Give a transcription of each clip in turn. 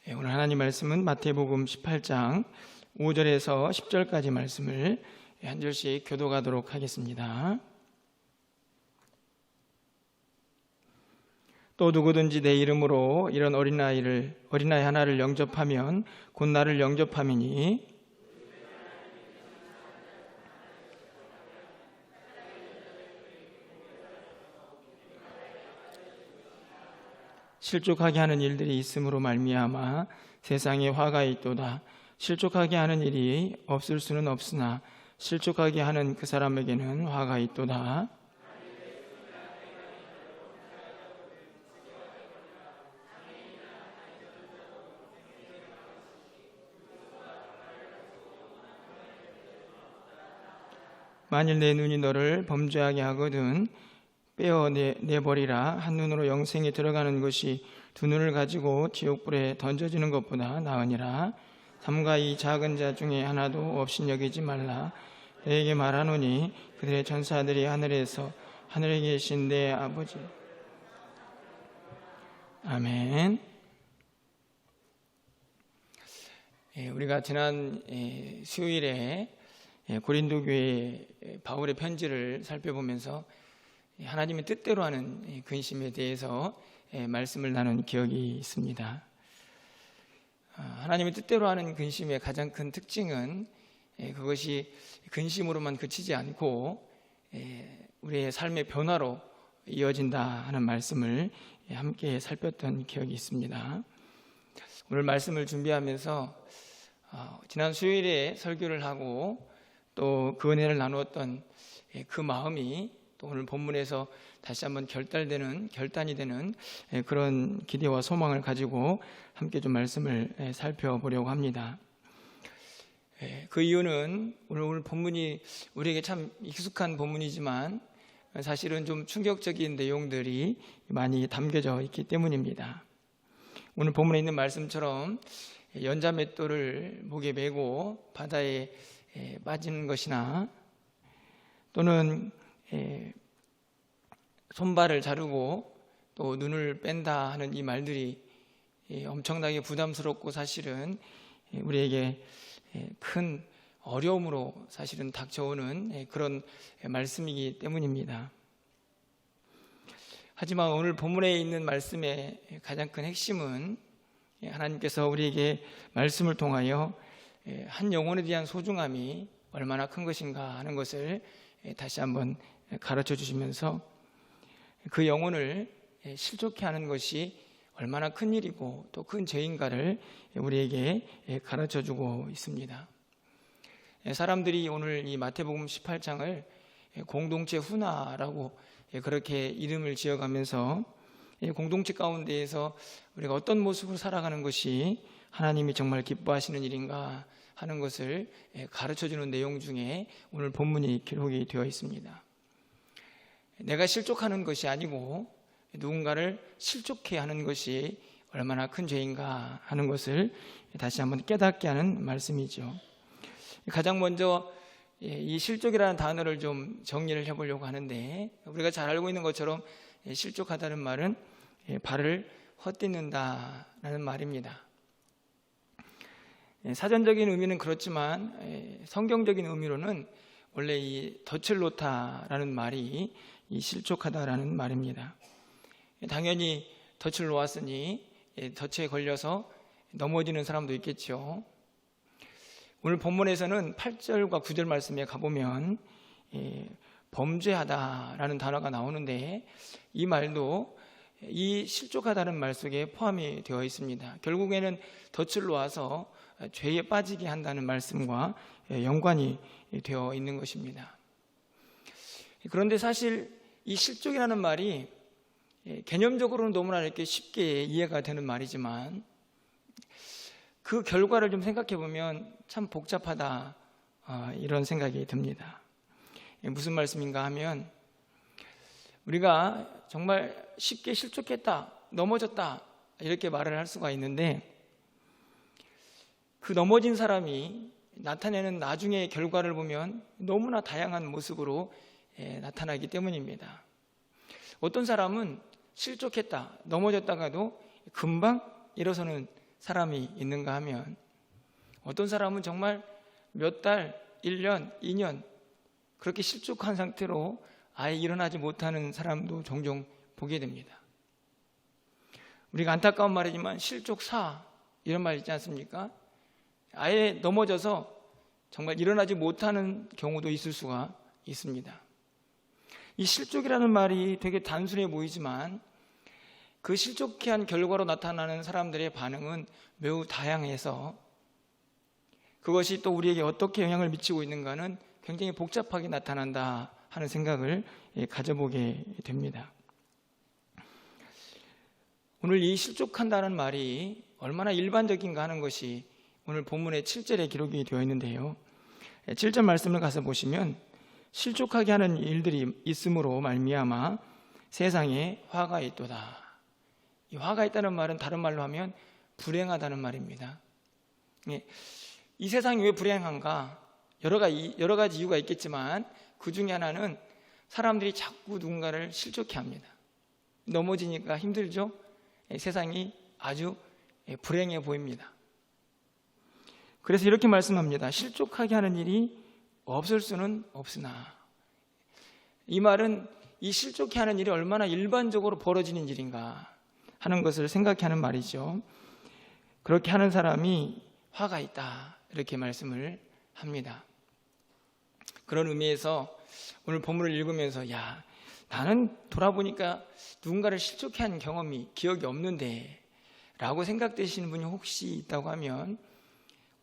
오늘 하나님 말씀은 마태복음 18장 5절에서 10절까지 말씀을 한 절씩 교독하도록 하겠습니다. 또 누구든지 내 이름으로 이런 어린아이 하나를 영접하면 곧 나를 영접함이니 실족하게 하는 일들이 있음으로 말미암아 세상에 화가 있도다. 실족하게 하는 일이 없을 수는 없으나 실족하게 하는 그 사람에게는 화가 있도다. 만일 내 눈이 너를 범죄하게 하거든 빼어내버리라. 한 눈으로 영생에 들어가는 것이 두 눈을 가지고 지옥불에 던져지는 것보다 나으니라. 삼가 이 작은 자 중에 하나도 없인 여기지 말라. 너에게 말하노니 그들의 천사들이 하늘에 계신 내 아버지. 아멘. 우리가 지난 수요일에 고린도 교회 바울의 편지를 살펴보면서 하나님의 뜻대로 하는 근심에 대해서 말씀을 나눈 기억이 있습니다. 하나님의 뜻대로 하는 근심의 가장 큰 특징은 그것이 근심으로만 그치지 않고 우리의 삶의 변화로 이어진다 하는 말씀을 함께 살폈던 기억이 있습니다. 오늘 말씀을 준비하면서 지난 수요일에 설교를 하고 또 그 은혜를 나누었던 그 마음이 또 오늘 본문에서 다시 한번 결단이 되는 그런 기대와 소망을 가지고 함께 좀 말씀을 살펴보려고 합니다. 그 이유는 오늘 본문이 우리에게 참 익숙한 본문이지만 사실은 좀 충격적인 내용들이 많이 담겨져 있기 때문입니다. 오늘 본문에 있는 말씀처럼 연자맷돌을 목에 메고 바다에 빠지는 것이나 또는 손발을 자르고 또 눈을 뺀다 하는 이 말들이 엄청나게 부담스럽고 사실은 우리에게 큰 어려움으로 사실은 닥쳐오는 그런 말씀이기 때문입니다. 하지만 오늘 본문에 있는 말씀의 가장 큰 핵심은 하나님께서 우리에게 말씀을 통하여 한 영혼에 대한 소중함이 얼마나 큰 것인가 하는 것을 다시 한번 가르쳐 주시면서 그 영혼을 실족케 하는 것이 얼마나 큰 일이고 또 큰 죄인가를 우리에게 가르쳐 주고 있습니다. 사람들이 오늘 이 마태복음 18장을 공동체 훈화라고 그렇게 이름을 지어가면서 공동체 가운데에서 우리가 어떤 모습으로 살아가는 것이 하나님이 정말 기뻐하시는 일인가 하는 것을 가르쳐주는 내용 중에 오늘 본문이 기록이 되어 있습니다. 내가 실족하는 것이 아니고 누군가를 실족해 하는 것이 얼마나 큰 죄인가 하는 것을 다시 한번 깨닫게 하는 말씀이죠. 가장 먼저 이 실족이라는 단어를 좀 정리를 해보려고 하는데, 우리가 잘 알고 있는 것처럼 실족하다는 말은 발을 헛디딘다라는 말입니다. 사전적인 의미는 그렇지만 성경적인 의미로는 원래 이 덫을 놓다라는 말이 이 실족하다라는 말입니다. 당연히 덫을 놓았으니 덫에 걸려서 넘어지는 사람도 있겠죠. 오늘 본문에서는 8절과 9절 말씀에 가보면 범죄하다라는 단어가 나오는데 이 말도 이 실족하다는 말 속에 포함이 되어 있습니다. 결국에는 덫을 놓아서 죄에 빠지게 한다는 말씀과 연관이 되어 있는 것입니다. 그런데 사실 이 실족이라는 말이 개념적으로는 너무나 이렇게 쉽게 이해가 되는 말이지만 그 결과를 좀 생각해 보면 참 복잡하다, 이런 생각이 듭니다. 무슨 말씀인가 하면 우리가 정말 쉽게 실족했다, 넘어졌다 이렇게 말을 할 수가 있는데 그 넘어진 사람이 나타내는 나중의 결과를 보면 너무나 다양한 모습으로 나타나기 때문입니다. 어떤 사람은 실족했다, 넘어졌다가도 금방 일어서는 사람이 있는가 하면 어떤 사람은 정말 몇 달, 1년, 2년 그렇게 실족한 상태로 아예 일어나지 못하는 사람도 종종 보게 됩니다. 우리가 안타까운 말이지만 실족사 이런 말 있지 않습니까? 아예 넘어져서 정말 일어나지 못하는 경우도 있을 수가 있습니다. 이 실족이라는 말이 되게 단순해 보이지만 그 실족해 한 결과로 나타나는 사람들의 반응은 매우 다양해서 그것이 또 우리에게 어떻게 영향을 미치고 있는가는 굉장히 복잡하게 나타난다 하는 생각을 가져보게 됩니다. 오늘 이 실족한다는 말이 얼마나 일반적인가 하는 것이 오늘 본문의 7절에 기록이 되어 있는데요. 7절 말씀을 가서 보시면 실족하게 하는 일들이 있음으로 말미암아 세상에 화가 있도다. 이 화가 있다는 말은 다른 말로 하면 불행하다는 말입니다. 이 세상이 왜 불행한가? 여러 가지 이유가 있겠지만 그 중에 하나는 사람들이 자꾸 누군가를 실족해 합니다. 넘어지니까 힘들죠? 세상이 아주 불행해 보입니다. 그래서 이렇게 말씀합니다. 실족하게 하는 일이 없을 수는 없으나, 이 말은 이 실족해 하는 일이 얼마나 일반적으로 벌어지는 일인가 하는 것을 생각해 하는 말이죠. 그렇게 하는 사람이 화가 있다 이렇게 말씀을 합니다. 그런 의미에서 오늘 본문을 읽으면서 나는 돌아보니까 누군가를 실족해 한 경험이 기억이 없는데 라고 생각되시는 분이 혹시 있다고 하면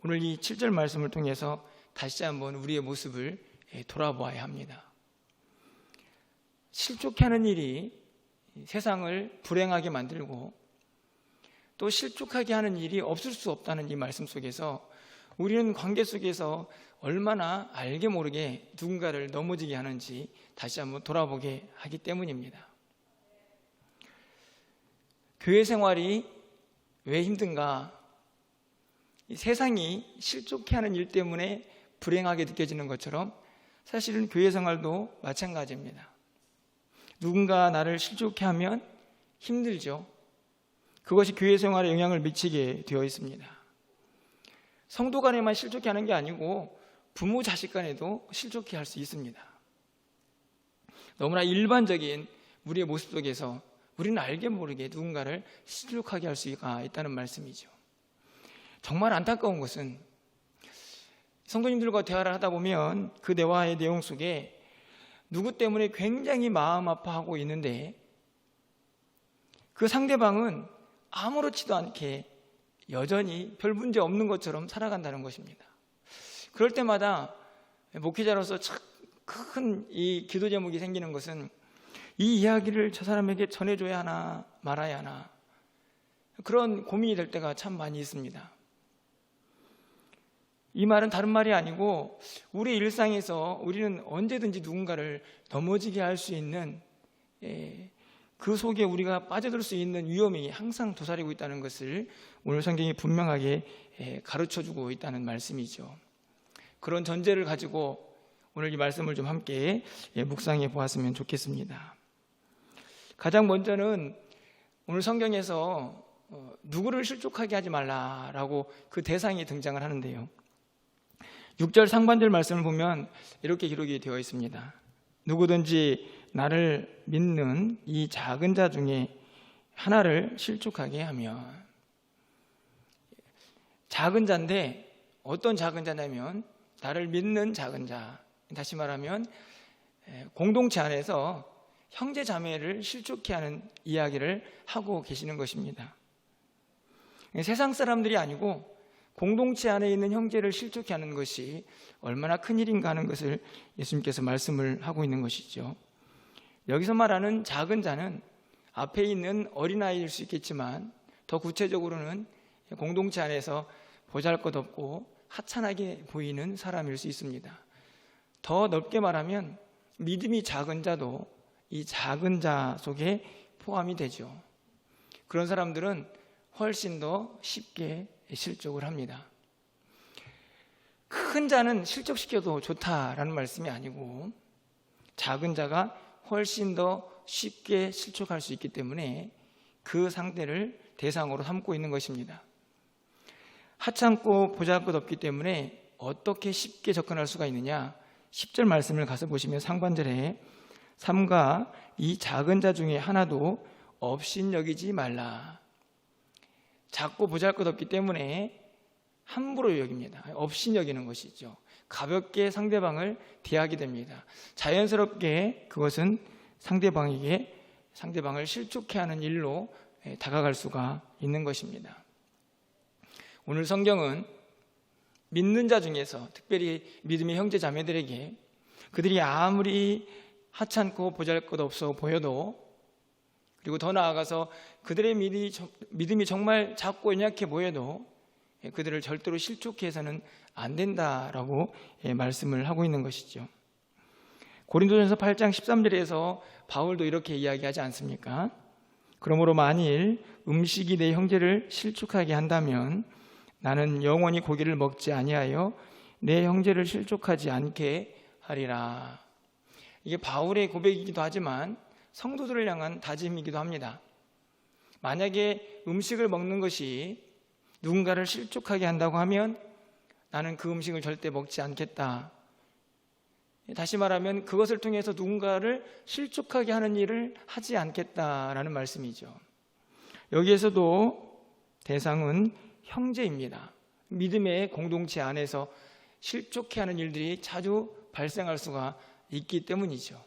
오늘 이 7절 말씀을 통해서 다시 한번 우리의 모습을 돌아보아야 합니다. 실족해 하는 일이 세상을 불행하게 만들고 또 실족하게 하는 일이 없을 수 없다는 이 말씀 속에서 우리는 관계 속에서 얼마나 알게 모르게 누군가를 넘어지게 하는지 다시 한번 돌아보게 하기 때문입니다. 교회 생활이 왜 힘든가? 이 세상이 실족해 하는 일 때문에 불행하게 느껴지는 것처럼 사실은 교회 생활도 마찬가지입니다. 누군가 나를 실족해 하면 힘들죠. 그것이 교회 생활에 영향을 미치게 되어 있습니다. 성도 간에만 실족해 하는 게 아니고 부모 자식 간에도 실족해 할 수 있습니다. 너무나 일반적인 우리의 모습 속에서 우리는 알게 모르게 누군가를 실족하게 할 수가 있다는 말씀이죠. 정말 안타까운 것은 성도님들과 대화를 하다 보면 그 대화의 내용 속에 누구 때문에 굉장히 마음 아파하고 있는데 그 상대방은 아무렇지도 않게 여전히 별 문제 없는 것처럼 살아간다는 것입니다. 그럴 때마다 목회자로서 참 큰 이 기도 제목이 생기는 것은 이 이야기를 저 사람에게 전해줘야 하나 말아야 하나 그런 고민이 될 때가 참 많이 있습니다. 이 말은 다른 말이 아니고 우리 일상에서 우리는 언제든지 누군가를 넘어지게 할 수 있는 그 속에 우리가 빠져들 수 있는 위험이 항상 도사리고 있다는 것을 오늘 성경이 분명하게 가르쳐주고 있다는 말씀이죠. 그런 전제를 가지고 오늘 이 말씀을 좀 함께 묵상해 보았으면 좋겠습니다. 가장 먼저는 오늘 성경에서 누구를 실족하게 하지 말라라고 그 대상이 등장을 하는데요. 6절 상반절 말씀을 보면 이렇게 기록이 되어 있습니다. 누구든지 나를 믿는 이 작은 자 중에 하나를 실족하게 하면, 작은 자인데 어떤 작은 자냐면 나를 믿는 작은 자, 다시 말하면 공동체 안에서 형제 자매를 실족해 하는 이야기를 하고 계시는 것입니다. 세상 사람들이 아니고 공동체 안에 있는 형제를 실족해 하는 것이 얼마나 큰 일인가 하는 것을 예수님께서 말씀을 하고 있는 것이죠. 여기서 말하는 작은 자는 앞에 있는 어린아이일 수 있겠지만 더 구체적으로는 공동체 안에서 보잘것없고 하찮하게 보이는 사람일 수 있습니다. 더 넓게 말하면 믿음이 작은 자도 이 작은 자 속에 포함이 되죠. 그런 사람들은 훨씬 더 쉽게 실족을 합니다. 큰 자는 실족시켜도 좋다라는 말씀이 아니고 작은 자가 훨씬 더 쉽게 실족할 수 있기 때문에 그 상대를 대상으로 삼고 있는 것입니다. 하찮고 보잘것없기 때문에 어떻게 쉽게 접근할 수가 있느냐? 10절 말씀을 가서 보시면 상반절에 삼가 이 작은 자 중에 하나도 업신여기지 말라. 작고 보잘것없기 때문에 함부로 여깁니다. 업신여기는 것이죠. 가볍게 상대방을 대하게 됩니다. 자연스럽게 그것은 상대방을 실족해하는 일로 다가갈 수가 있는 것입니다. 오늘 성경은 믿는 자 중에서 특별히 믿음의 형제 자매들에게 그들이 아무리 하찮고 보잘것없어 보여도, 그리고 더 나아가서 그들의 믿음이 정말 작고 연약해 보여도 그들을 절대로 실족해 해서는 안 된다라고 말씀을 하고 있는 것이죠. 고린도전서 8장 13절에서 바울도 이렇게 이야기하지 않습니까? 그러므로 만일 음식이 내 형제를 실족하게 한다면 나는 영원히 고기를 먹지 아니하여 내 형제를 실족하지 않게 하리라. 이게 바울의 고백이기도 하지만 성도들을 향한 다짐이기도 합니다. 만약에 음식을 먹는 것이 누군가를 실족하게 한다고 하면 나는 그 음식을 절대 먹지 않겠다. 다시 말하면 그것을 통해서 누군가를 실족하게 하는 일을 하지 않겠다라는 말씀이죠. 여기에서도 대상은 형제입니다. 믿음의 공동체 안에서 실족해 하는 일들이 자주 발생할 수가 있기 때문이죠.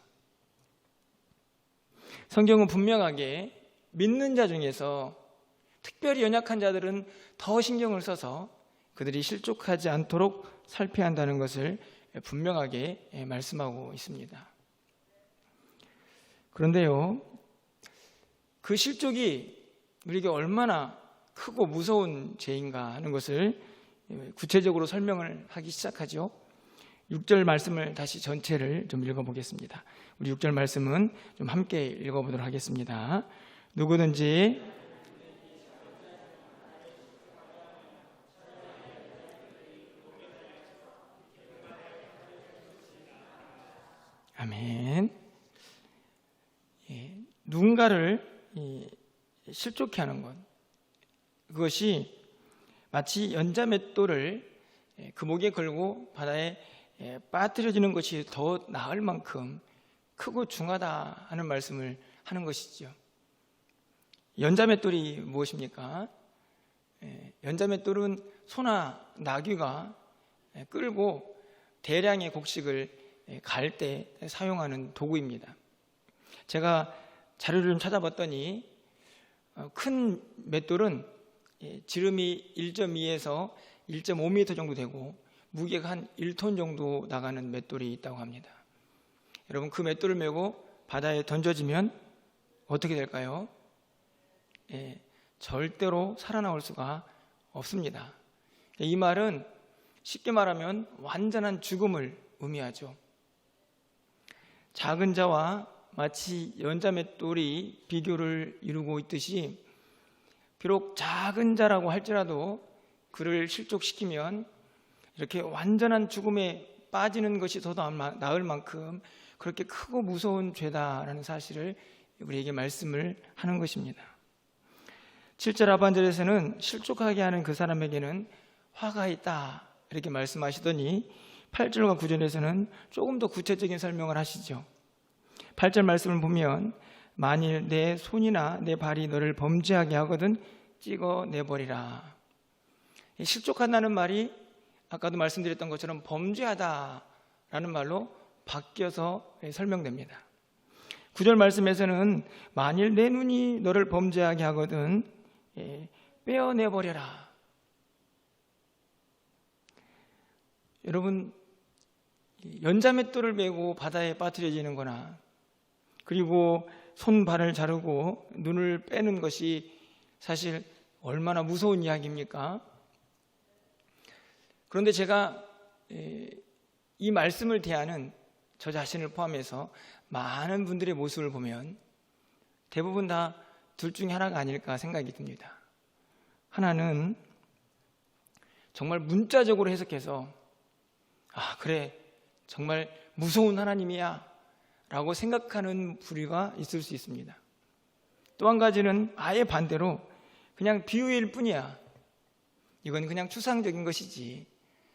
성경은 분명하게 믿는 자 중에서 특별히 연약한 자들은 더 신경을 써서 그들이 실족하지 않도록 살펴야 한다는 것을 분명하게 말씀하고 있습니다. 그런데요, 그 실족이 우리에게 얼마나 크고 무서운 죄인가 하는 것을 구체적으로 설명을 하기 시작하죠. 6절 말씀을 다시 전체를 좀 읽어보겠습니다. 우리 6절 말씀은 좀 함께 읽어보도록 하겠습니다. 누구든지 아멘. 누군가를 실족해 하는 것, 그것이 마치 연자맷돌을 그 목에 걸고 바다에 빠뜨려지는 것이 더 나을 만큼 크고 중하다 하는 말씀을 하는 것이죠. 연자맷돌이 무엇입니까? 연자맷돌은 소나 나귀가 끌고 대량의 곡식을 갈 때 사용하는 도구입니다. 제가 자료를 좀 찾아봤더니 큰 맷돌은 지름이 1.2에서 1.5m 정도 되고 무게가 한 1톤 정도 나가는 맷돌이 있다고 합니다. 여러분, 그 맷돌을 메고 바다에 던져지면 어떻게 될까요? 절대로 살아나올 수가 없습니다. 이 말은 쉽게 말하면 완전한 죽음을 의미하죠. 작은 자와 마치 연자맷돌이 비교를 이루고 있듯이, 비록 작은 자라고 할지라도 그를 실족시키면 이렇게 완전한 죽음에 빠지는 것이 더 나을 만큼 그렇게 크고 무서운 죄다라는 사실을 우리에게 말씀을 하는 것입니다. 7절 하반절에서는 실족하게 하는 그 사람에게는 화가 있다 이렇게 말씀하시더니 8절과 9절에서는 조금 더 구체적인 설명을 하시죠. 8절 말씀을 보면 만일 내 손이나 내 발이 너를 범죄하게 하거든 찍어내버리라. 실족한다는 말이 아까도 말씀드렸던 것처럼 범죄하다라는 말로 바뀌어서 설명됩니다. 9절 말씀에서는 만일 내 눈이 너를 범죄하게 하거든 빼어내버려라. 여러분, 연자맷돌을 메고 바다에 빠뜨려지는 거나 그리고 손, 발을 자르고 눈을 빼는 것이 사실 얼마나 무서운 이야기입니까? 그런데 제가 이 말씀을 대하는 저 자신을 포함해서 많은 분들의 모습을 보면 대부분 다 둘 중에 하나가 아닐까 생각이 듭니다. 하나는 정말 문자적으로 해석해서 그래, 정말 무서운 하나님이야 라고 생각하는 부류가 있을 수 있습니다. 또 한 가지는 아예 반대로 그냥 비유일 뿐이야, 이건 그냥 추상적인 것이지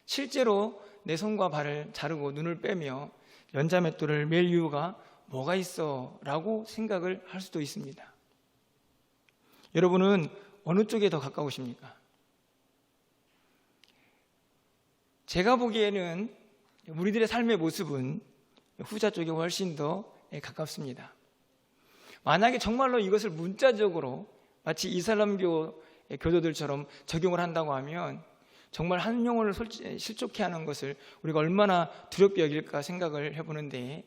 실제로 내 손과 발을 자르고 눈을 빼며 연자맷돌을 맬 이유가 뭐가 있어? 라고 생각을 할 수도 있습니다. 여러분은 어느 쪽에 더 가까우십니까? 제가 보기에는 우리들의 삶의 모습은 후자 쪽에 훨씬 더 가깝습니다. 만약에 정말로 이것을 문자적으로 마치 이슬람교 교도들처럼 적용을 한다고 하면 정말 한 영혼을 실족해 하는 것을 우리가 얼마나 두렵게 여길까 생각을 해보는데,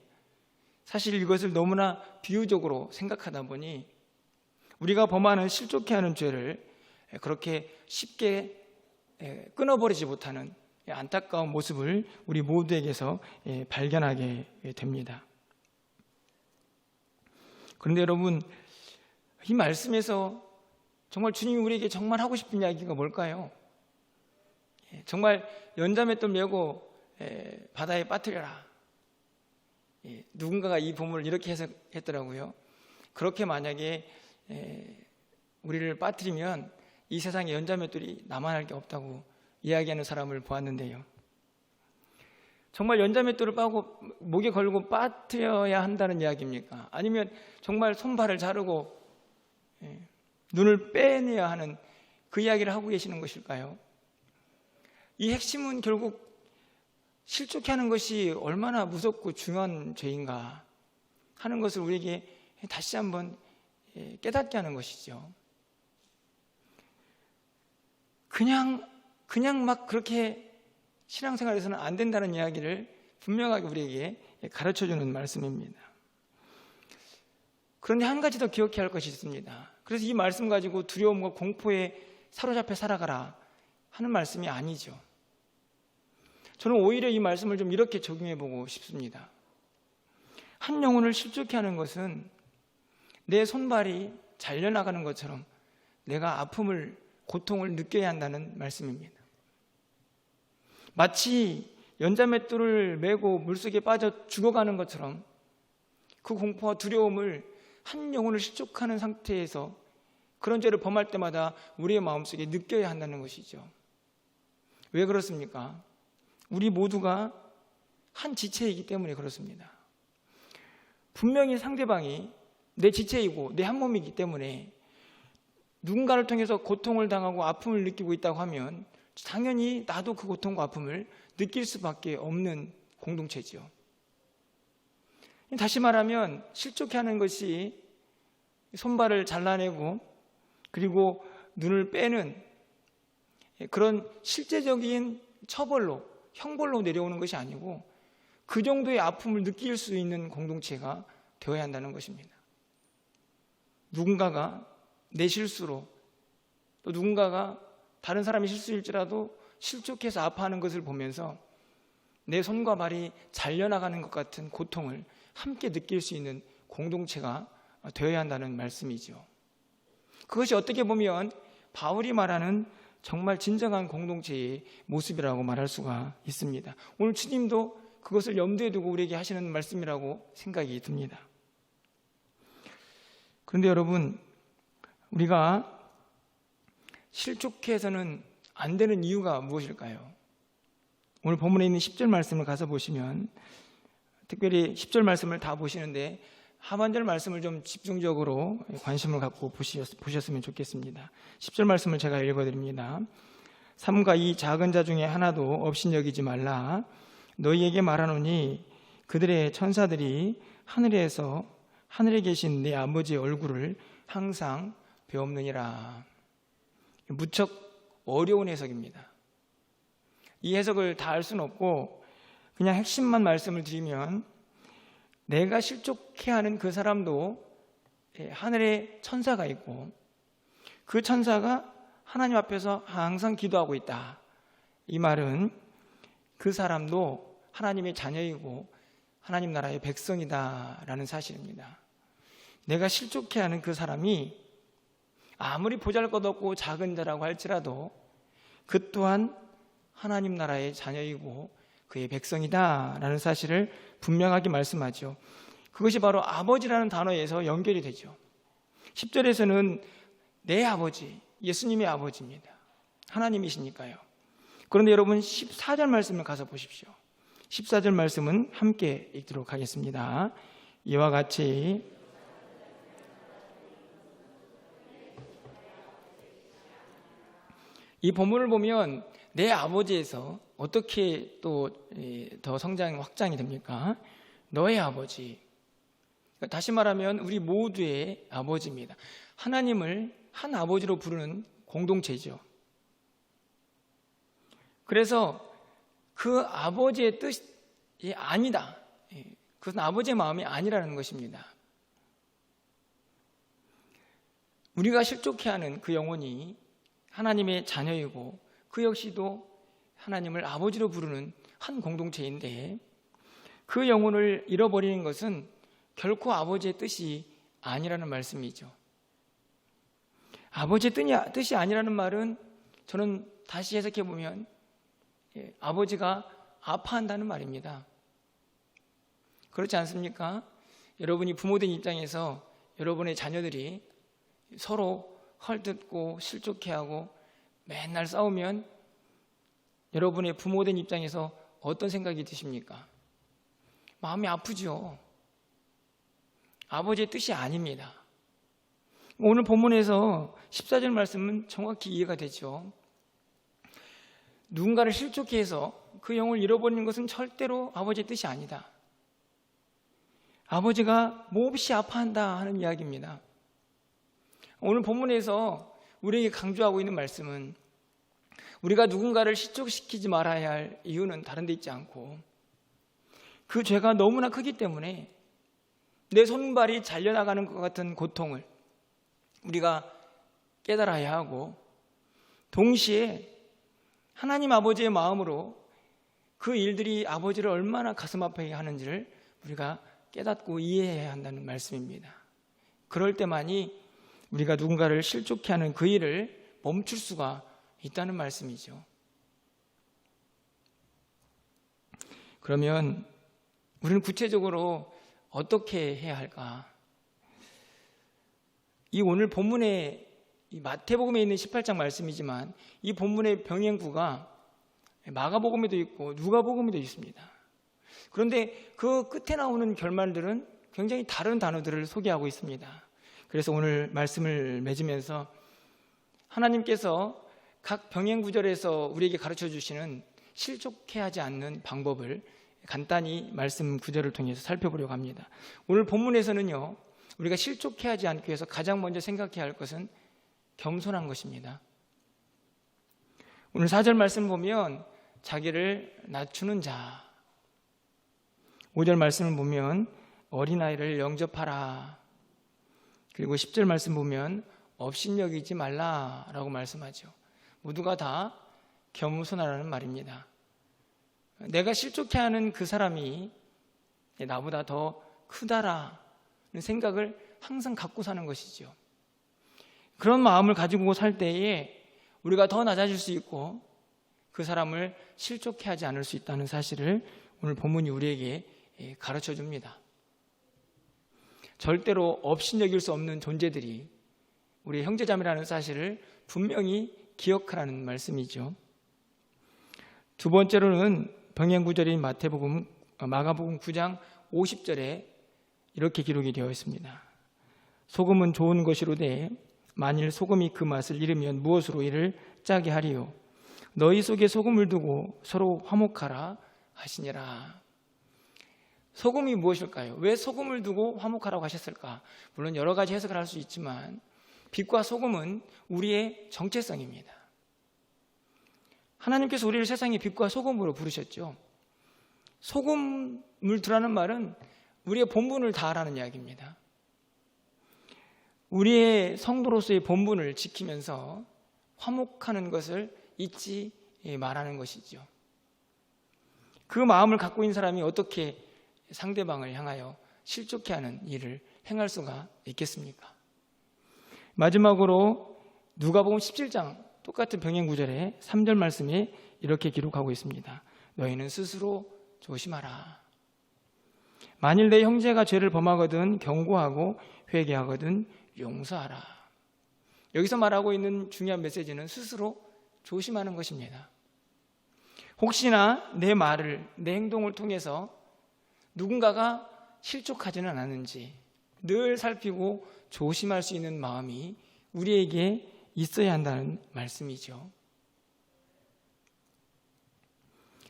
사실 이것을 너무나 비유적으로 생각하다 보니 우리가 범하는 실족해 하는 죄를 그렇게 쉽게 끊어버리지 못하는 안타까운 모습을 우리 모두에게서 발견하게 됩니다. 그런데 여러분, 이 말씀에서 정말 주님이 우리에게 정말 하고 싶은 이야기가 뭘까요? 정말 연자맷돌 메고 바다에 빠뜨려라. 누군가가 이 본문을 이렇게 해석했더라고요. 그렇게 만약에 우리를 빠뜨리면 이 세상에 연자맷돌이 남아날 게 없다고 이야기하는 사람을 보았는데요. 정말 연자맷돌을 빠고 목에 걸고 빠뜨려야 한다는 이야기입니까? 아니면 정말 손발을 자르고 눈을 빼내야 하는 그 이야기를 하고 계시는 것일까요? 이 핵심은 결국 실족해 하는 것이 얼마나 무섭고 중요한 죄인가 하는 것을 우리에게 다시 한번 깨닫게 하는 것이죠. 그냥 막 그렇게 신앙생활에서는 안 된다는 이야기를 분명하게 우리에게 가르쳐주는 말씀입니다. 그런데 한 가지 더 기억해야 할 것이 있습니다. 그래서 이 말씀 가지고 두려움과 공포에 사로잡혀 살아가라 하는 말씀이 아니죠. 저는 오히려 이 말씀을 좀 이렇게 적용해 보고 싶습니다. 한 영혼을 실족해 하는 것은 내 손발이 잘려나가는 것처럼 내가 아픔을, 고통을 느껴야 한다는 말씀입니다. 마치 연자맷돌을 메고 물속에 빠져 죽어가는 것처럼 그 공포와 두려움을 한 영혼을 실족하는 상태에서 그런 죄를 범할 때마다 우리의 마음속에 느껴야 한다는 것이죠. 왜 그렇습니까? 우리 모두가 한 지체이기 때문에 그렇습니다. 분명히 상대방이 내 지체이고 내 한 몸이기 때문에 누군가를 통해서 고통을 당하고 아픔을 느끼고 있다고 하면 당연히 나도 그 고통과 아픔을 느낄 수밖에 없는 공동체지요. 다시 말하면 실족해 하는 것이 손발을 잘라내고 그리고 눈을 빼는 그런 실제적인 처벌로, 형벌로 내려오는 것이 아니고 그 정도의 아픔을 느낄 수 있는 공동체가 되어야 한다는 것입니다. 누군가가 내 실수로, 또 누군가가 다른 사람의 실수일지라도 실족해서 아파하는 것을 보면서 내 손과 발이 잘려나가는 것 같은 고통을 함께 느낄 수 있는 공동체가 되어야 한다는 말씀이죠. 그것이 어떻게 보면 바울이 말하는 정말 진정한 공동체의 모습이라고 말할 수가 있습니다. 오늘 주님도 그것을 염두에 두고 우리에게 하시는 말씀이라고 생각이 듭니다. 그런데 여러분, 우리가 실족해서는 안 되는 이유가 무엇일까요? 오늘 본문에 있는 10절 말씀을 가서 보시면, 특별히 10절 말씀을 다 보시는데 하반절 말씀을 좀 집중적으로 관심을 갖고 보셨으면 좋겠습니다. 10절 말씀을 제가 읽어드립니다. 삼가 이 작은 자 중에 하나도 업신여기지 말라. 너희에게 말하노니 그들의 천사들이 하늘에 계신 내 아버지의 얼굴을 항상 배옵느니라. 무척 어려운 해석입니다. 이 해석을 다 할 수는 없고 그냥 핵심만 말씀을 드리면, 내가 실족해하는 그 사람도 하늘에 천사가 있고 그 천사가 하나님 앞에서 항상 기도하고 있다. 이 말은 그 사람도 하나님의 자녀이고 하나님 나라의 백성이다라는 사실입니다. 내가 실족해하는 그 사람이 아무리 보잘것없고 작은 자라고 할지라도 그 또한 하나님 나라의 자녀이고 그의 백성이다라는 사실을 분명하게 말씀하죠. 그것이 바로 아버지라는 단어에서 연결이 되죠. 10절에서는 내 아버지, 예수님의 아버지입니다. 하나님이시니까요. 그런데 여러분 14절 말씀을 가서 보십시오. 14절 말씀은 함께 읽도록 하겠습니다. 이와 같이 이 본문을 보면 내 아버지에서 어떻게 또 더 성장 확장이 됩니까? 너의 아버지. 다시 말하면 우리 모두의 아버지입니다. 하나님을 한 아버지로 부르는 공동체죠. 그래서 그 아버지의 뜻이 아니다. 그것은 아버지의 마음이 아니라는 것입니다. 우리가 실족해하는 그 영혼이 하나님의 자녀이고 그 역시도 하나님을 아버지로 부르는 한 공동체인데 그 영혼을 잃어버리는 것은 결코 아버지의 뜻이 아니라는 말씀이죠. 아버지의 뜻이 아니라는 말은 저는 다시 해석해 보면 아버지가 아파한다는 말입니다. 그렇지 않습니까? 여러분이 부모된 입장에서 여러분의 자녀들이 서로 헐뜯고 실족해하고 맨날 싸우면 여러분의 부모된 입장에서 어떤 생각이 드십니까? 마음이 아프죠. 아버지의 뜻이 아닙니다. 오늘 본문에서 14절 말씀은 정확히 이해가 되죠. 누군가를 실족해 해서 그 영을 잃어버리는 것은 절대로 아버지의 뜻이 아니다. 아버지가 몹시 아파한다 하는 이야기입니다. 오늘 본문에서 우리에게 강조하고 있는 말씀은 우리가 누군가를 실족시키지 말아야 할 이유는 다른 데 있지 않고 그 죄가 너무나 크기 때문에 내 손발이 잘려나가는 것 같은 고통을 우리가 깨달아야 하고 동시에 하나님 아버지의 마음으로 그 일들이 아버지를 얼마나 가슴 아프게 하는지를 우리가 깨닫고 이해해야 한다는 말씀입니다. 그럴 때만이 우리가 누군가를 실족해 하는 그 일을 멈출 수가 있다는 말씀이죠. 그러면 우리는 구체적으로 어떻게 해야 할까? 이 오늘 본문에 이 마태복음에 있는 18장 말씀이지만 이 본문의 병행구가 마가복음에도 있고 누가복음에도 있습니다. 그런데 그 끝에 나오는 결말들은 굉장히 다른 단어들을 소개하고 있습니다. 그래서 오늘 말씀을 맺으면서 하나님께서 각 병행구절에서 우리에게 가르쳐 주시는 실족해하지 않는 방법을 간단히 말씀 구절을 통해서 살펴보려고 합니다. 오늘 본문에서는요, 우리가 실족해하지 않기 위해서 가장 먼저 생각해야 할 것은 겸손한 것입니다. 오늘 4절 말씀 보면 자기를 낮추는 자, 5절 말씀을 보면 어린아이를 영접하라, 그리고 10절 말씀 보면 업신여기지 말라라고 말씀하죠. 모두가 다 겸손하라는 말입니다. 내가 실족해하는 그 사람이 나보다 더 크다라는 생각을 항상 갖고 사는 것이죠. 그런 마음을 가지고 살 때에 우리가 더 낮아질 수 있고 그 사람을 실족해하지 않을 수 있다는 사실을 오늘 본문이 우리에게 가르쳐 줍니다. 절대로 업신여길 수 없는 존재들이 우리 형제자매라는 사실을 분명히 기억하라는 말씀이죠. 두 번째로는 병행구절인 마가복음 9장 50절에 이렇게 기록이 되어 있습니다. 소금은 좋은 것이로되 만일 소금이 그 맛을 잃으면 무엇으로 이를 짜게 하리요? 너희 속에 소금을 두고 서로 화목하라 하시니라. 소금이 무엇일까요? 왜 소금을 두고 화목하라고 하셨을까? 물론 여러 가지 해석을 할 수 있지만 빛과 소금은 우리의 정체성입니다. 하나님께서 우리를 세상의 빛과 소금으로 부르셨죠. 소금을 두라는 말은 우리의 본분을 다하라는 이야기입니다. 우리의 성도로서의 본분을 지키면서 화목하는 것을 잊지 말하는 것이죠. 그 마음을 갖고 있는 사람이 어떻게 상대방을 향하여 실족해하는 일을 행할 수가 있겠습니까? 마지막으로 누가복음 17장 똑같은 병행구절에 3절 말씀에 이렇게 기록하고 있습니다. 너희는 스스로 조심하라. 만일 내 형제가 죄를 범하거든 경고하고 회개하거든 용서하라. 여기서 말하고 있는 중요한 메시지는 스스로 조심하는 것입니다. 혹시나 내 말을, 내 행동을 통해서 누군가가 실족하지는 않았는지 늘 살피고 조심할 수 있는 마음이 우리에게 있어야 한다는 말씀이죠.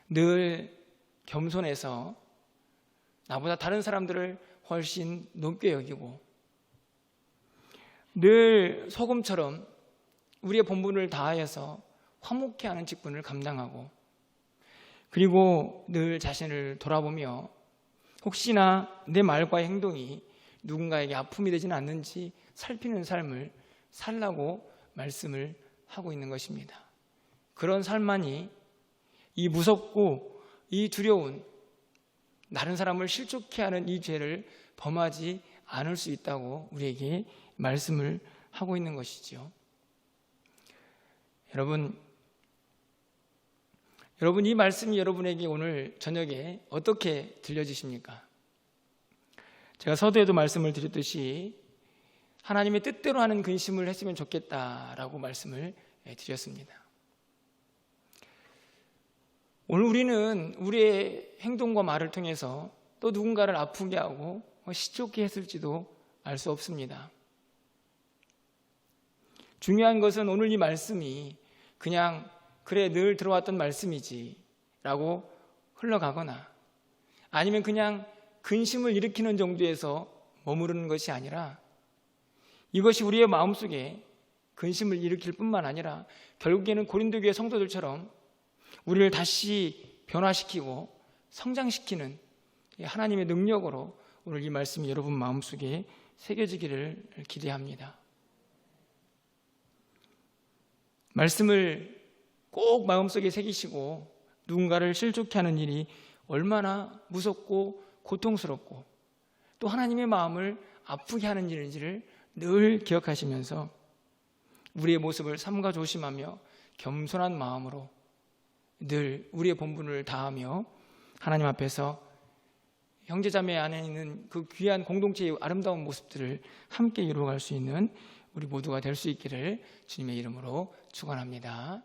늘 겸손해서 나보다 다른 사람들을 훨씬 높게 여기고 늘 소금처럼 우리의 본분을 다하여서 화목케 하는 직분을 감당하고 그리고 늘 자신을 돌아보며 혹시나 내 말과 행동이 누군가에게 아픔이 되지는 않는지 살피는 삶을 살라고 말씀을 하고 있는 것입니다. 그런 삶만이 이 무섭고 이 두려운 다른 사람을 실족케 하는 이 죄를 범하지 않을 수 있다고 우리에게 말씀을 하고 있는 것이지요. 여러분 이 말씀이 여러분에게 오늘 저녁에 어떻게 들려지십니까? 제가 서두에도 말씀을 드렸듯이 하나님의 뜻대로 하는 근심을 했으면 좋겠다라고 말씀을 드렸습니다. 오늘 우리는 우리의 행동과 말을 통해서 또 누군가를 아프게 하고 시족게 했을지도 알 수 없습니다. 중요한 것은 오늘 이 말씀이 그냥 그래 늘 들어왔던 말씀이지 라고 흘러가거나 아니면 그냥 근심을 일으키는 정도에서 머무르는 것이 아니라 이것이 우리의 마음속에 근심을 일으킬 뿐만 아니라 결국에는 고린도 교회 성도들처럼 우리를 다시 변화시키고 성장시키는 하나님의 능력으로 오늘 이 말씀이 여러분 마음속에 새겨지기를 기대합니다. 말씀을 꼭 마음속에 새기시고 누군가를 실족케 하는 일이 얼마나 무섭고 고통스럽고 또 하나님의 마음을 아프게 하는 일인지를 늘 기억하시면서 우리의 모습을 삼가 조심하며 겸손한 마음으로 늘 우리의 본분을 다하며 하나님 앞에서 형제자매 안에 있는 그 귀한 공동체의 아름다운 모습들을 함께 이루어갈 수 있는 우리 모두가 될 수 있기를 주님의 이름으로 축원합니다.